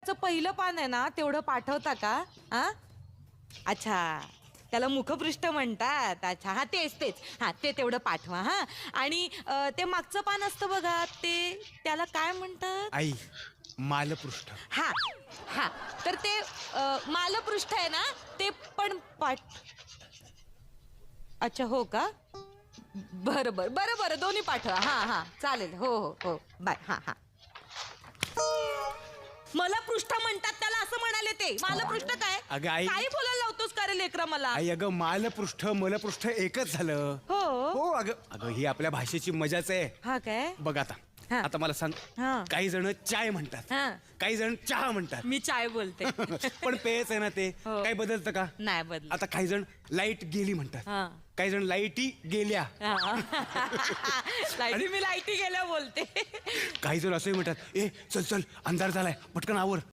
पहिलं पान आहे ना तेवढं पाठवता का? हा अच्छा, त्याला मुखपृष्ठ म्हणतात. अच्छा, हा तेच तेच, हा ते तेवढं पाठवा. हा आणि ते मागचं पान असतं बघा, ते त्याला काय म्हणतात? आई, मालपृष्ठ. हा हा, तर ते मालपृष्ठ आहे ना, ते पण अच्छा, हो का? बरं बरं बरं बरं, दोन्ही पाठवा. हा हा, चालेल. हो हो हो, बाय. हा हा. मला पृष्ठ म्हणतात त्याला, असं म्हणाले ते. मालपृष्ठ काय? अगं आई. काही बोलायला लावतोस का रे लेकरा मला? आई अगं, मालपृष्ठ मलपृष्ठ एकच झालं. हो हो अगं अगं, ही आपल्या भाषेची मजाच आहे. हा काय? बघ आता, हा. आता मला सांग. हा. काही जण चाय म्हणतात, हा. काही जण चहा म्हणतात. मी चाय बोलते. पण पेयच आहे ना ते. हो. काही बदलतं का? नाही बदल. आता काही जण लाईट गेली म्हणतात, हा. काही जण लाईटी गेल्या, लाईटी, मी लाईटी गेल्या बोलते. काही जण असंही म्हणतात, ए चल चल अंधार झालाय, पटकन आवर.